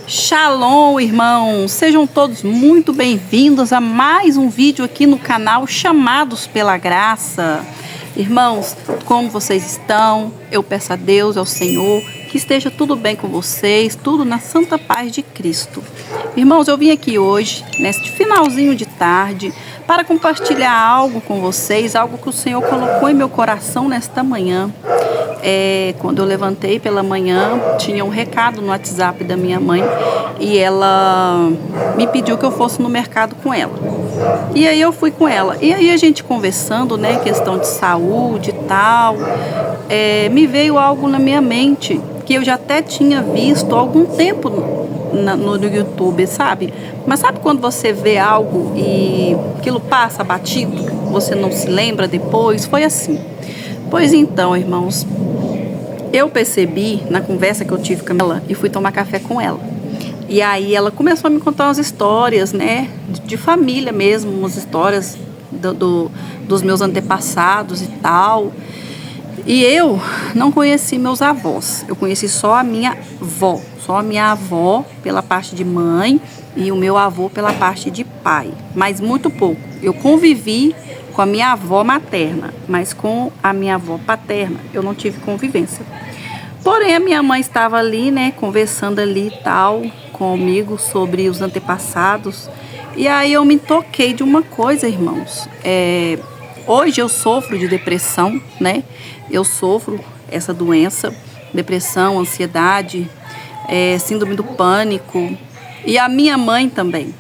Shalom, irmãos! Sejam todos muito bem-vindos a mais um vídeo aqui no canal Chamados pela Graça. Irmãos, como vocês estão? Eu peço a Deus, ao Senhor, que esteja tudo bem com vocês, tudo na santa paz de Cristo. Irmãos, eu vim aqui hoje, neste finalzinho de tarde, para compartilhar algo com vocês, algo que o Senhor colocou em meu coração nesta manhã. Quando eu levantei pela manhã, tinha um recado no WhatsApp da minha mãe e ela me pediu que eu fosse no mercado com ela. E aí eu fui com ela. E aí a gente conversando, né, questão de saúde e tal, me veio algo na minha mente que eu já até tinha visto há algum tempo no YouTube, sabe? Mas sabe quando você vê algo e aquilo passa batido, você não se lembra depois? Foi assim. Pois então, irmãos, eu percebi na conversa que eu tive com ela e fui tomar café com ela. E aí ela começou a me contar umas histórias, né, de família mesmo, umas histórias dos meus antepassados e tal. E eu não conheci meus avós, eu conheci só a minha avó pela parte de mãe e o meu avô pela parte de pai, mas muito pouco. Eu convivi com a minha avó materna, mas com a minha avó paterna eu não tive convivência. Porém, a minha mãe estava ali, né, conversando ali e tal, comigo sobre os antepassados. E aí eu me toquei de uma coisa, irmãos. Hoje eu sofro de depressão, né? Eu sofro essa doença, depressão, ansiedade, síndrome do pânico. E a minha mãe também.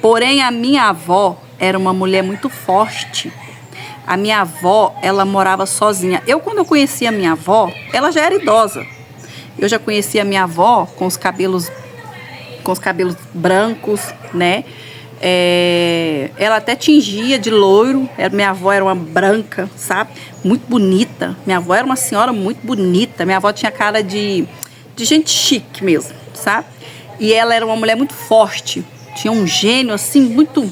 Porém, a minha avó era uma mulher muito forte. A minha avó, ela morava sozinha. Quando eu conheci a minha avó, ela já era idosa. Eu já conheci a minha avó com os cabelos brancos, né? Ela até tingia de loiro. Minha avó era uma branca, sabe? Muito bonita. Minha avó era uma senhora muito bonita. Minha avó tinha cara de gente chique mesmo, sabe? E ela era uma mulher muito forte. Tinha um gênio, assim, muito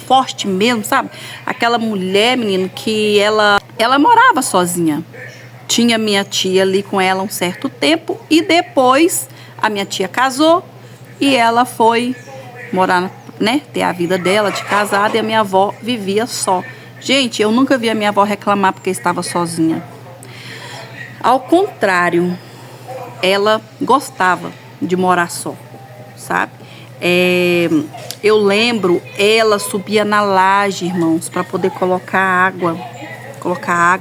forte mesmo, sabe? Aquela mulher, menino, que ela morava sozinha. Tinha minha tia ali com ela um certo tempo e depois a minha tia casou e ela foi morar, né, ter a vida dela de casada e a minha avó vivia só. Gente, eu nunca vi a minha avó reclamar porque estava sozinha. Ao contrário, ela gostava de morar só, sabe? Eu lembro, ela subia na laje, irmãos, para poder colocar água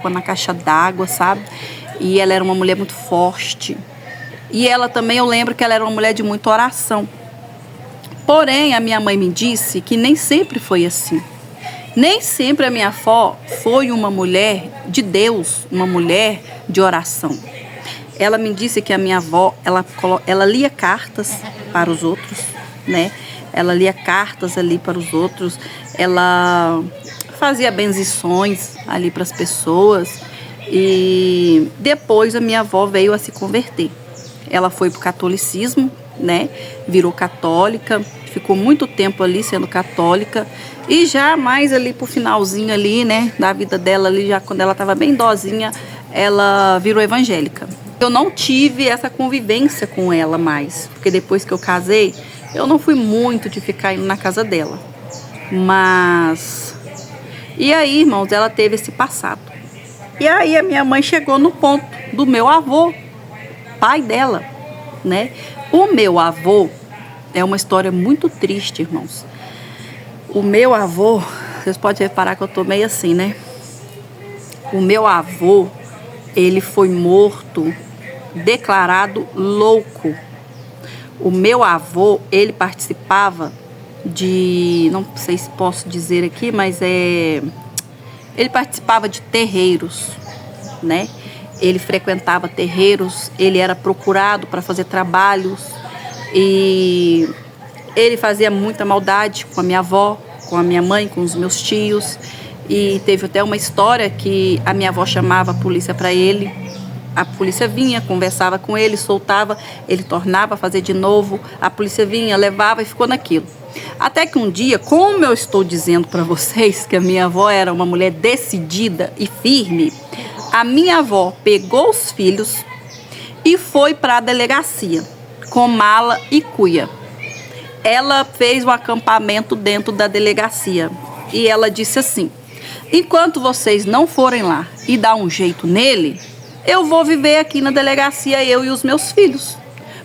na caixa d'água, sabe? E ela era uma mulher muito forte. E ela também, eu lembro que ela era uma mulher de muita oração. Porém, a minha mãe me disse que nem sempre foi assim. Nem sempre a minha avó foi uma mulher de Deus, uma mulher de oração. Ela me disse que a minha avó, ela lia cartas para os outros, né? Ela lia cartas ali para os outros, ela fazia bendições ali para as pessoas e depois a minha avó veio a se converter. Ela foi para o catolicismo, né? Virou católica, ficou muito tempo ali sendo católica e já mais ali pro finalzinho ali, né, da vida dela ali, já quando ela estava bem idosinha, ela virou evangélica. Eu não tive essa convivência com ela mais, porque depois que eu casei, eu não fui muito de ficar indo na casa dela. Mas... E aí, irmãos, ela teve esse passado. E aí a minha mãe chegou no ponto do meu avô, pai dela, né? O meu avô é uma história muito triste, irmãos. O meu avô, vocês podem reparar que eu tô meio assim, né? O meu avô, ele foi morto, declarado louco. O meu avô, ele participava de, não sei se posso dizer aqui, mas ele participava de terreiros, né? Ele frequentava terreiros, ele era procurado para fazer trabalhos e ele fazia muita maldade com a minha avó, com a minha mãe, com os meus tios. E teve até uma história que a minha avó chamava a polícia para ele. A polícia vinha, conversava com ele, soltava, ele tornava a fazer de novo. A polícia vinha, levava e ficou naquilo. Até que um dia, como eu estou dizendo para vocês que a minha avó era uma mulher decidida e firme, a minha avó pegou os filhos e foi para a delegacia com mala e cuia. Ela fez um acampamento dentro da delegacia e ela disse assim: enquanto vocês não forem lá e dar um jeito nele, eu vou viver aqui na delegacia, eu e os meus filhos.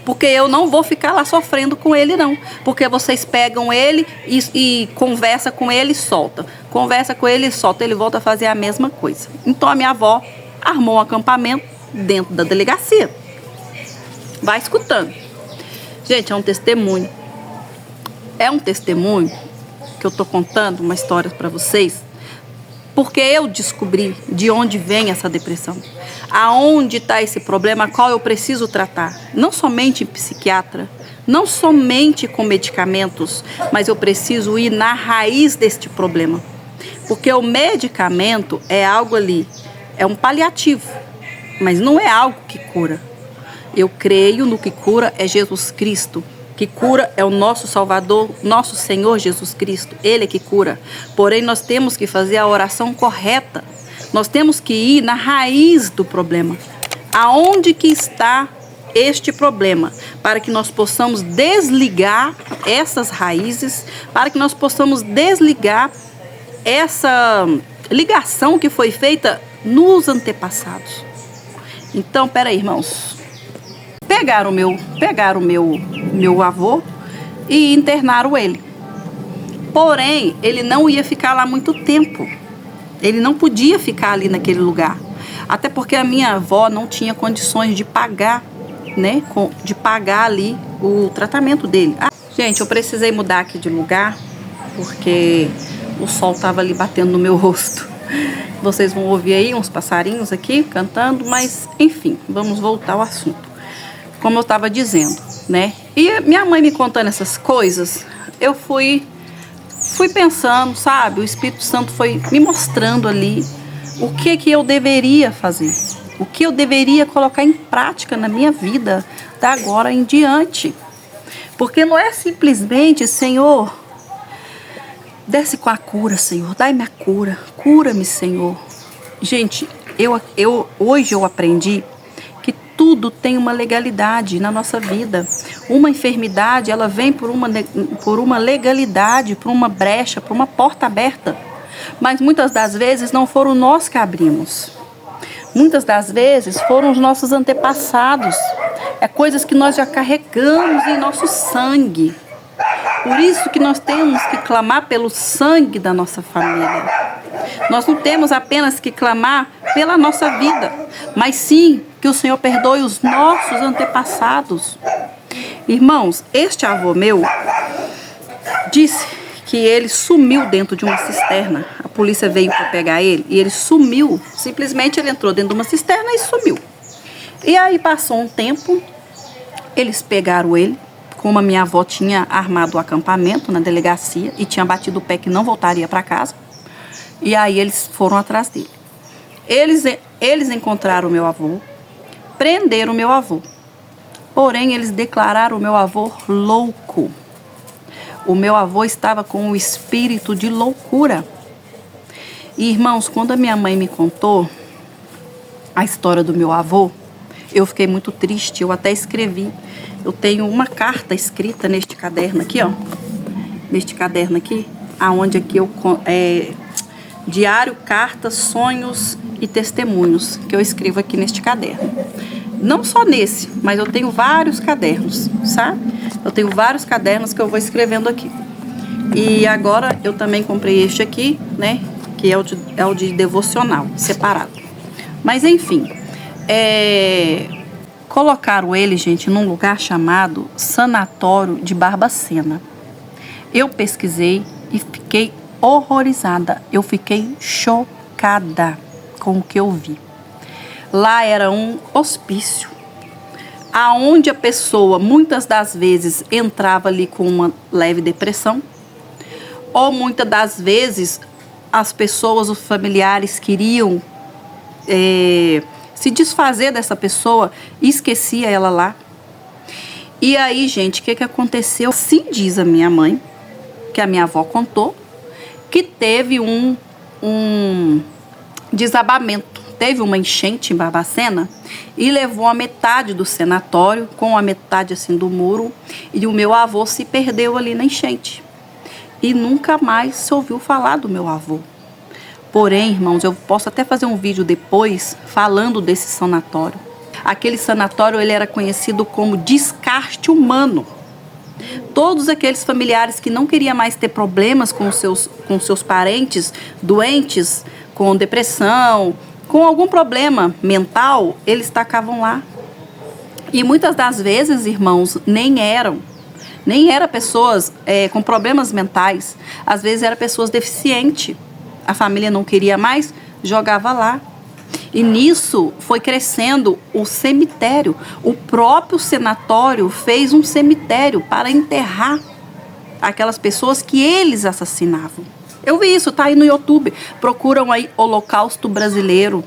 Porque eu não vou ficar lá sofrendo com ele, não. Porque vocês pegam ele e conversa com ele e solta. Conversa com ele e solta, ele volta a fazer a mesma coisa. Então a minha avó armou um acampamento dentro da delegacia. Vai escutando. Gente, é um testemunho. É um testemunho que eu tô contando uma história para vocês. Porque eu descobri de onde vem essa depressão. Aonde está esse problema, qual eu preciso tratar. Não somente em psiquiatra, não somente com medicamentos, mas eu preciso ir na raiz deste problema. Porque o medicamento é algo ali, é um paliativo, mas não é algo que cura. Eu creio no que cura é Jesus Cristo. Que cura é o nosso Salvador, nosso Senhor Jesus Cristo. Ele é que cura. Porém, nós temos que fazer a oração correta. Nós temos que ir na raiz do problema. Aonde que está este problema? Para que nós possamos desligar essas raízes, para que nós possamos desligar essa ligação que foi feita nos antepassados. Então, peraí, irmãos. Pegaram meu avô e internaram ele. Porém, ele não ia ficar lá muito tempo. Ele não podia ficar ali naquele lugar. Até porque a minha avó não tinha condições de pagar, né? De pagar ali o tratamento dele. Gente, eu precisei mudar aqui de lugar porque o sol estava ali batendo no meu rosto. Vocês vão ouvir aí uns passarinhos aqui cantando, mas enfim, vamos voltar ao assunto. Como eu estava dizendo, né? E minha mãe me contando essas coisas, eu fui pensando, sabe? O Espírito Santo foi me mostrando ali o que eu deveria fazer, o que eu deveria colocar em prática na minha vida da agora em diante. Porque não é simplesmente, Senhor, desce com a cura, Senhor, dai-me a cura, cura-me, Senhor. Gente, hoje eu aprendi que tudo tem uma legalidade na nossa vida. Uma enfermidade, ela vem por uma legalidade, por uma brecha, por uma porta aberta. Mas muitas das vezes não foram nós que abrimos. Muitas das vezes foram os nossos antepassados. É coisas que nós já carregamos em nosso sangue. Por isso que nós temos que clamar pelo sangue da nossa família. Nós não temos apenas que clamar pela nossa vida, mas sim que o Senhor perdoe os nossos antepassados. Irmãos, este avô meu disse que ele sumiu dentro de uma cisterna. A polícia veio para pegar ele e ele sumiu. Simplesmente ele entrou dentro de uma cisterna e sumiu. E aí passou um tempo, eles pegaram ele. Como a minha avó tinha armado o acampamento na delegacia e tinha batido o pé que não voltaria para casa. E aí eles foram atrás dele. Eles encontraram o meu avô, prenderam o meu avô. Porém, eles declararam o meu avô louco. O meu avô estava com o espírito de loucura. E, irmãos, quando a minha mãe me contou a história do meu avô, eu fiquei muito triste, eu até escrevi. Eu tenho uma carta escrita neste caderno aqui, ó. Neste caderno aqui, aonde aqui diário, cartas, sonhos e testemunhos que eu escrevo aqui neste caderno. Não só nesse, mas eu tenho vários cadernos, sabe? Eu tenho vários cadernos que eu vou escrevendo aqui. E agora eu também comprei este aqui, né? Que é o de devocional, separado. Mas enfim, colocaram ele, gente, num lugar chamado Sanatório de Barbacena. Eu pesquisei e fiquei horrorizada. Eu fiquei chocada com o que eu vi. Lá era um hospício, aonde a pessoa muitas das vezes entrava ali com uma leve depressão, ou muitas das vezes as pessoas, os familiares queriam se desfazer dessa pessoa e esquecia ela lá. E aí, gente, o que aconteceu? Sim, diz a minha mãe, que a minha avó contou, que teve um desabamento teve uma enchente em Barbacena e levou a metade do sanatório, com a metade assim do muro, e o meu avô se perdeu ali na enchente. E nunca mais se ouviu falar do meu avô. Porém, irmãos, eu posso até fazer um vídeo depois falando desse sanatório. Aquele sanatório ele era conhecido como descarte humano. Todos aqueles familiares que não queriam mais ter problemas com seus parentes doentes, com depressão, com algum problema mental, eles tacavam lá. E muitas das vezes, irmãos, nem eram pessoas com problemas mentais. Às vezes eram pessoas deficientes. A família não queria mais, jogava lá. E nisso foi crescendo o cemitério. O próprio sanatório fez um cemitério para enterrar aquelas pessoas que eles assassinavam. Eu vi isso, tá aí no YouTube. Procuram aí Holocausto Brasileiro.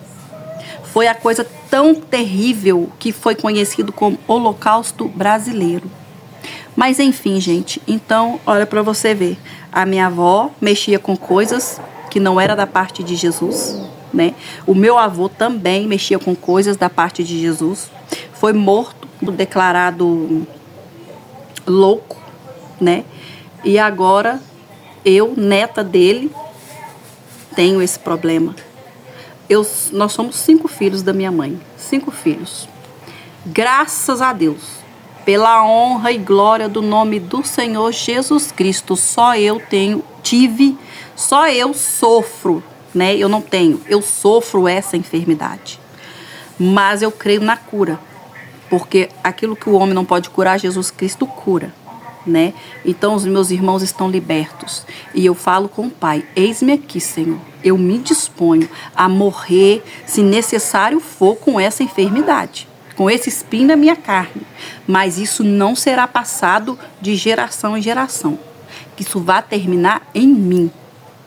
Foi a coisa tão terrível que foi conhecido como Holocausto Brasileiro. Mas enfim, gente, então olha para você ver. A minha avó mexia com coisas que não era da parte de Jesus, né? O meu avô também mexia com coisas da parte de Jesus. Foi morto, declarado louco, né? E agora eu, neta dele, tenho esse problema. Nós somos 5 filhos da minha mãe, 5 filhos. Graças a Deus, pela honra e glória do nome do Senhor Jesus Cristo, só eu sofro, né? Eu sofro essa enfermidade. Mas eu creio na cura, porque aquilo que o homem não pode curar, Jesus Cristo cura, né? Então os meus irmãos estão libertos. E eu falo com o Pai: eis-me aqui, Senhor. Eu me disponho a morrer, se necessário for, com essa enfermidade, com esse espinho na minha carne. Mas isso não será passado de geração em geração. Que isso vai terminar em mim.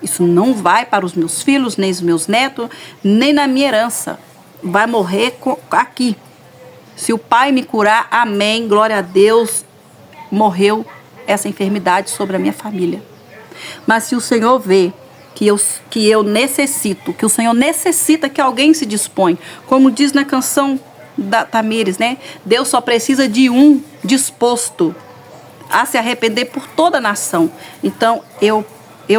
Isso não vai para os meus filhos, nem os meus netos, nem na minha herança. Vai morrer aqui. Se o Pai me curar, amém, glória a Deus, morreu essa enfermidade sobre a minha família. Mas se o Senhor vê que eu necessito, que o Senhor necessita que alguém se dispõe, como diz na canção da Tamires, né? Deus só precisa de um disposto a se arrepender por toda a nação. Então eu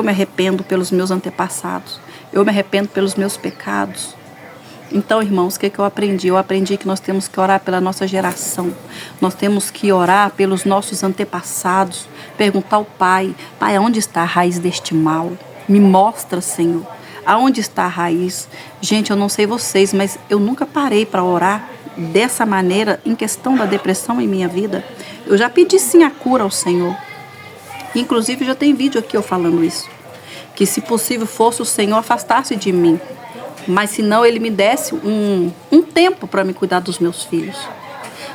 me arrependo pelos meus antepassados, eu me arrependo pelos meus pecados. Então, irmãos, o que eu aprendi? Eu aprendi que nós temos que orar pela nossa geração, nós temos que orar pelos nossos antepassados, perguntar ao Pai: Pai, aonde está a raiz deste mal? Me mostra, Senhor, aonde está a raiz? Gente, eu não sei vocês, mas eu nunca parei para orar dessa maneira em questão da depressão em minha vida. Eu já pedi sim a cura ao Senhor. Inclusive já tem vídeo aqui eu falando isso. Que se possível fosse o Senhor afastasse de mim. Mas se não, Ele me desse um tempo para me cuidar dos meus filhos.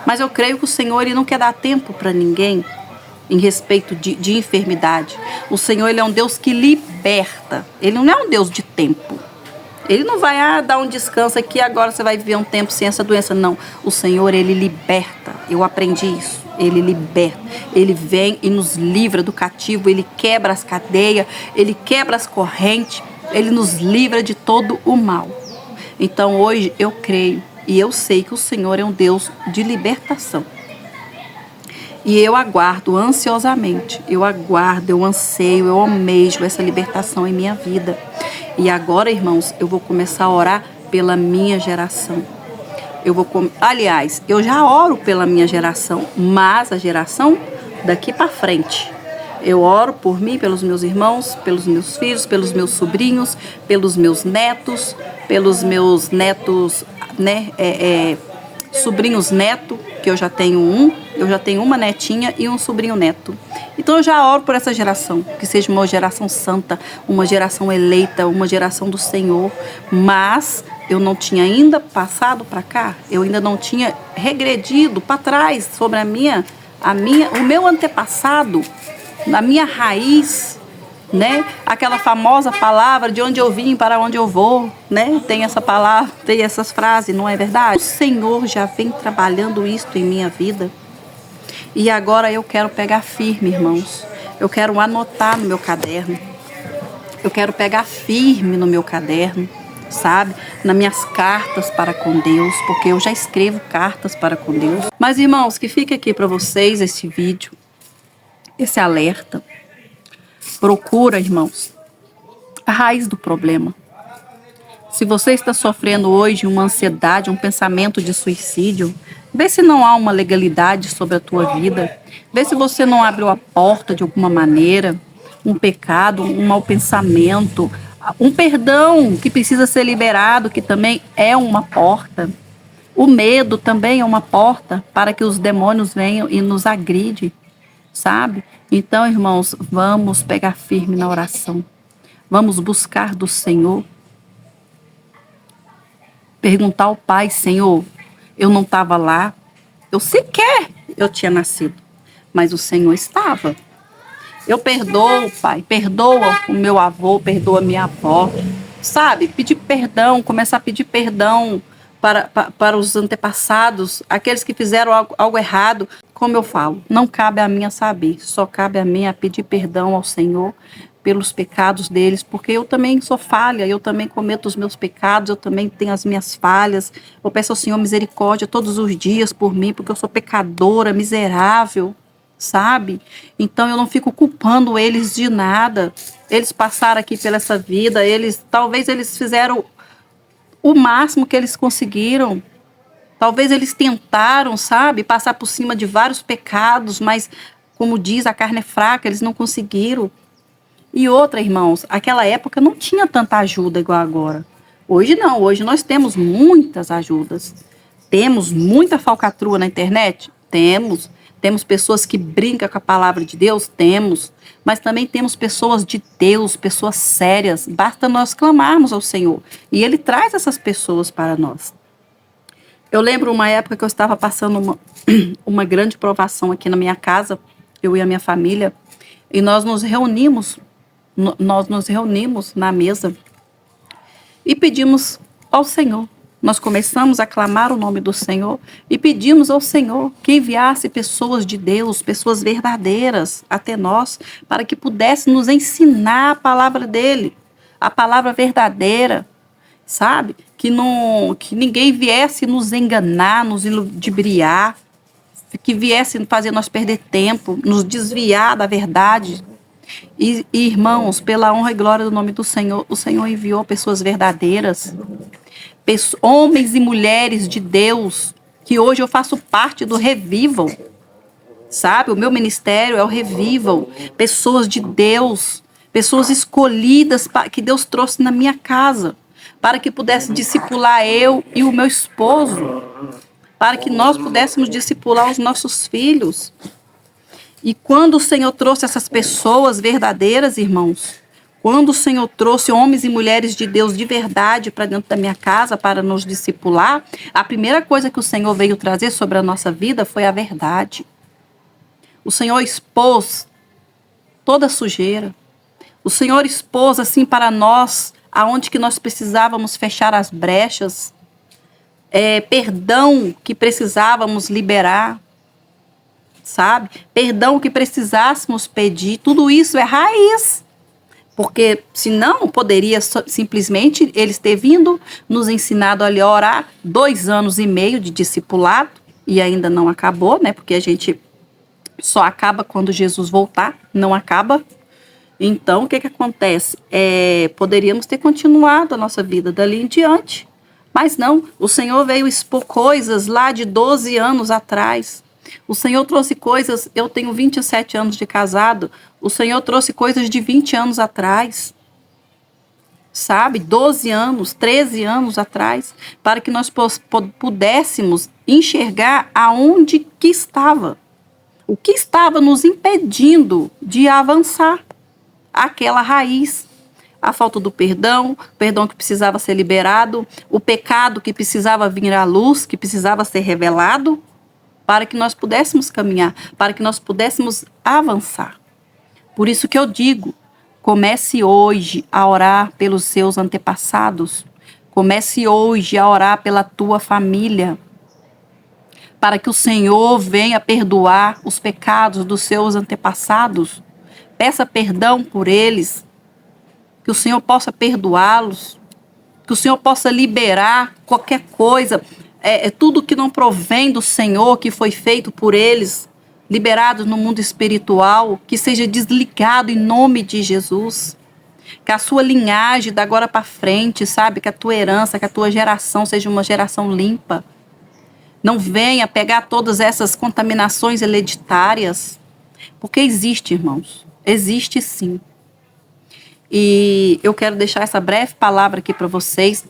Mas eu creio que o Senhor Ele não quer dar tempo para ninguém em respeito de enfermidade. O Senhor Ele é um Deus que liberta. Ele não é um Deus de tempo. Ele não vai dar um descanso aqui, agora você vai viver um tempo sem essa doença. Não, o Senhor Ele liberta. Eu aprendi isso. Ele liberta. Ele vem e nos livra do cativo. Ele quebra as cadeias. Ele quebra as correntes. Ele nos livra de todo o mal. Então hoje eu creio e eu sei que o Senhor é um Deus de libertação. E eu aguardo ansiosamente, eu anseio, eu almejo essa libertação em minha vida. E agora, irmãos, eu vou começar a orar pela minha geração. Aliás, eu já oro pela minha geração, mas a geração daqui para frente. Eu oro por mim, pelos meus irmãos, pelos meus filhos, pelos meus sobrinhos, pelos meus netos, né, sobrinhos neto, que eu já tenho uma netinha e um sobrinho neto. Então eu já oro por essa geração, que seja uma geração santa, uma geração eleita, uma geração do Senhor. Mas eu não tinha ainda passado para cá, eu ainda não tinha regredido para trás sobre o meu antepassado, na minha raiz, né? Aquela famosa palavra: de onde eu vim, para onde eu vou, né? Tem essa palavra, tem essas frases, não é verdade? O Senhor já vem trabalhando isto em minha vida. E agora eu quero pegar firme, irmãos. Eu quero anotar no meu caderno. Eu quero pegar firme no meu caderno. sabe? Nas minhas cartas para com Deus, porque eu já escrevo cartas para com Deus. Mas, irmãos, que fique aqui para vocês esse vídeo, esse alerta. Procura, irmãos, a raiz do problema. Se você está sofrendo hoje uma ansiedade, um pensamento de suicídio, vê se não há uma legalidade sobre a tua vida. Vê se você não abriu a porta de alguma maneira, um pecado, um mau pensamento, um perdão que precisa ser liberado, que também é uma porta. O medo também é uma porta para que os demônios venham e nos agridem, sabe? Então, irmãos, vamos pegar firme na oração. Vamos buscar do Senhor. Perguntar ao Pai, Senhor, eu não estava lá, eu sequer eu tinha nascido, mas o Senhor estava. Eu perdoo, Pai, perdoa o meu avô, perdoa a minha avó, sabe? Pedir perdão, começar a pedir perdão para os antepassados, aqueles que fizeram algo errado. Como eu falo, não cabe a mim a saber, só cabe a mim a pedir perdão ao Senhor pelos pecados deles, porque eu também sou falha, eu também cometo os meus pecados, eu também tenho as minhas falhas. Eu peço ao Senhor misericórdia todos os dias por mim, porque eu sou pecadora, miserável, sabe? Então eu não fico culpando eles de nada. Eles passaram aqui pela essa vida, talvez eles fizeram o máximo que eles conseguiram. Talvez eles tentaram, sabe, passar por cima de vários pecados, mas, como diz, a carne é fraca, eles não conseguiram. E outra, irmãos, aquela época não tinha tanta ajuda igual agora. Hoje não, hoje nós temos muitas ajudas. Temos muita falcatrua na internet? Temos. Temos pessoas que brincam com a palavra de Deus? Temos. Mas também temos pessoas de Deus, pessoas sérias. Basta nós clamarmos ao Senhor. E Ele traz essas pessoas para nós. Eu lembro uma época que eu estava passando uma grande provação aqui na minha casa, eu e a minha família, e nós nos reunimos na mesa e pedimos ao Senhor. Nós começamos a clamar o nome do Senhor e pedimos ao Senhor que enviasse pessoas de Deus, pessoas verdadeiras até nós, para que pudesse nos ensinar a palavra dele, a palavra verdadeira, sabe? Que ninguém viesse nos enganar, nos ludibriar, que viesse fazer nós perder tempo, nos desviar da verdade. E, irmãos, pela honra e glória do nome do Senhor, o Senhor enviou pessoas verdadeiras, homens e mulheres de Deus, que hoje eu faço parte do Revival, sabe? O meu ministério é o Revival, pessoas de Deus, pessoas escolhidas que Deus trouxe na minha casa, para que pudesse discipular eu e o meu esposo, para que nós pudéssemos discipular os nossos filhos. E quando o Senhor trouxe essas pessoas verdadeiras, irmãos, quando o Senhor trouxe homens e mulheres de Deus de verdade para dentro da minha casa para nos discipular, a primeira coisa que o Senhor veio trazer sobre a nossa vida foi a verdade. O Senhor expôs toda a sujeira. O Senhor expôs assim para nós aonde que nós precisávamos fechar as brechas, perdão que precisávamos liberar, sabe? Perdão que precisássemos pedir, tudo isso é raiz. Porque senão poderia simplesmente eles ter vindo, nos ensinado ali a orar 2 anos e meio de discipulado, e ainda não acabou, né? Porque a gente só acaba quando Jesus voltar, não acaba. Então, o que acontece? Poderíamos ter continuado a nossa vida dali em diante, mas não, o Senhor veio expor coisas lá de 12 anos atrás. O Senhor trouxe coisas, eu tenho 27 anos de casado, o Senhor trouxe coisas de 20 anos atrás, sabe? 12 anos, 13 anos atrás, para que nós pudéssemos enxergar aonde que estava, o que estava nos impedindo de avançar. Aquela raiz, a falta do perdão, o perdão que precisava ser liberado, o pecado que precisava vir à luz, que precisava ser revelado, para que nós pudéssemos caminhar, para que nós pudéssemos avançar. Por isso que eu digo, comece hoje a orar pelos seus antepassados, comece hoje a orar pela tua família, para que o Senhor venha perdoar os pecados dos seus antepassados. Peça perdão por eles, que o Senhor possa perdoá-los, que Que o Senhor possa liberar qualquer coisa, tudo que não provém do Senhor, que foi feito por eles, liberados no mundo espiritual, que seja desligado em nome de Jesus. Que a sua linhagem da agora para frente, sabe? Que a tua herança, que a tua geração seja uma geração limpa. Não venha pegar todas essas contaminações hereditárias. Porque existe, irmãos. Existe sim. E eu quero deixar essa breve palavra aqui para vocês.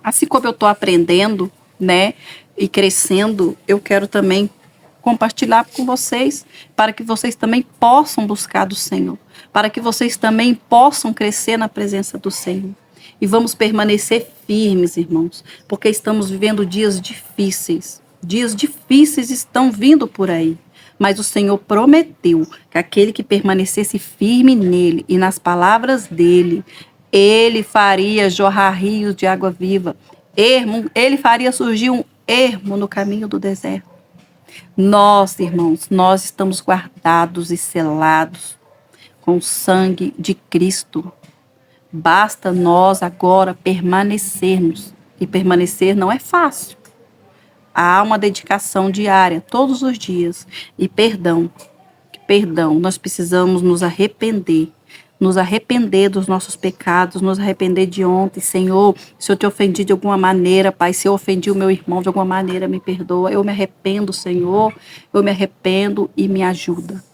Assim como eu estou aprendendo, né? E crescendo, eu quero também compartilhar com vocês, para que vocês também possam buscar do Senhor, para que vocês também possam crescer na presença do Senhor. E vamos permanecer firmes, irmãos, porque estamos vivendo dias difíceis. Dias difíceis estão vindo por aí. Mas o Senhor prometeu que aquele que permanecesse firme nele e nas palavras dele, ele faria jorrar rios de água viva. Ele faria surgir um ermo no caminho do deserto. Nós, irmãos, nós estamos guardados e selados com o sangue de Cristo. Basta nós agora permanecermos. E permanecer não é fácil. Há uma dedicação diária, todos os dias. E perdão, nós precisamos nos arrepender dos nossos pecados, nos arrepender de ontem. Senhor, se eu te ofendi de alguma maneira, Pai, se eu ofendi o meu irmão de alguma maneira, me perdoa. Eu me arrependo, Senhor, eu me arrependo e me ajuda.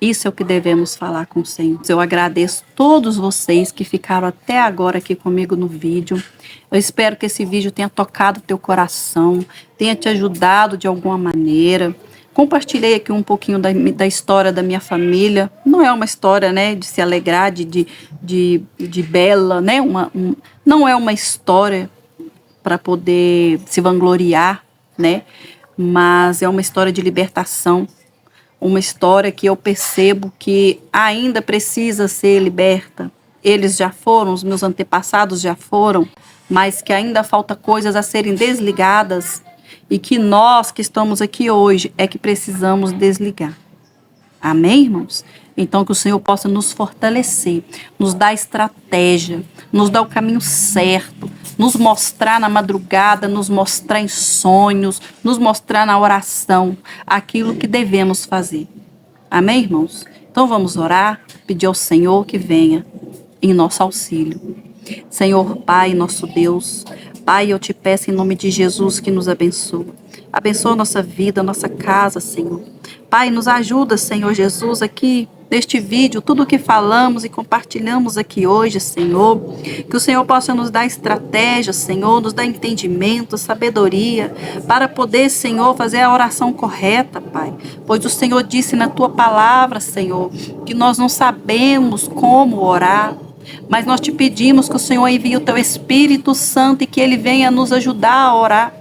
Isso é o que devemos falar com o Senhor. Eu agradeço todos vocês que ficaram até agora aqui comigo no vídeo. Eu espero que esse vídeo tenha tocado teu coração, tenha te ajudado de alguma maneira. Compartilhei aqui um pouquinho da história da minha família. Não é uma história, né, de se alegrar, de bela, né? Não é uma história para poder se vangloriar, né? Mas é uma história de libertação. Uma história que eu percebo que ainda precisa ser liberta. Eles já foram, os meus antepassados já foram, mas que ainda falta coisas a serem desligadas. E que nós que estamos aqui hoje é que precisamos desligar. Amém, irmãos? Então que o Senhor possa nos fortalecer, nos dar estratégia, nos dar o caminho certo, nos mostrar na madrugada, nos mostrar em sonhos, nos mostrar na oração aquilo que devemos fazer. Amém, irmãos? Então vamos orar, pedir ao Senhor que venha em nosso auxílio. Senhor Pai, nosso Deus, Pai, eu te peço em nome de Jesus que nos abençoe. Abençoa a nossa vida, a nossa casa, Senhor. Pai, nos ajuda, Senhor Jesus, aqui neste vídeo, tudo o que falamos e compartilhamos aqui hoje, Senhor. Que o Senhor possa nos dar estratégia, Senhor, nos dar entendimento, sabedoria, para poder, Senhor, fazer a oração correta, Pai. Pois o Senhor disse na tua palavra, Senhor, que nós não sabemos como orar. Mas nós te pedimos que o Senhor envie o teu Espírito Santo e que ele venha nos ajudar a orar.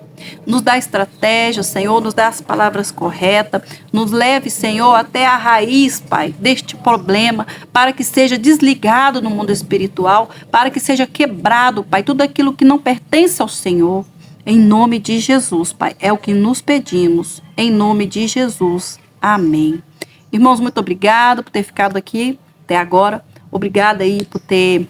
Nos dá estratégia, Senhor, nos dá as palavras corretas, nos leve, Senhor, até a raiz, Pai, deste problema, para que seja desligado no mundo espiritual, para que seja quebrado, Pai, tudo aquilo que não pertence ao Senhor. Em nome de Jesus, Pai, é o que nos pedimos. Em nome de Jesus. Amém. Irmãos, muito obrigado por ter ficado aqui até agora. Obrigada aí por ter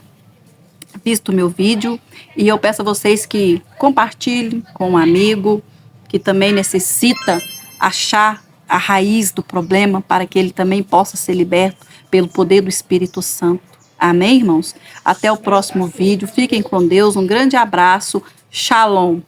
visto o meu vídeo. E eu peço a vocês que compartilhem com um amigo que também necessita achar a raiz do problema para que ele também possa ser liberto pelo poder do Espírito Santo. Amém, irmãos? Até o próximo vídeo. Fiquem com Deus. Um grande abraço. Shalom.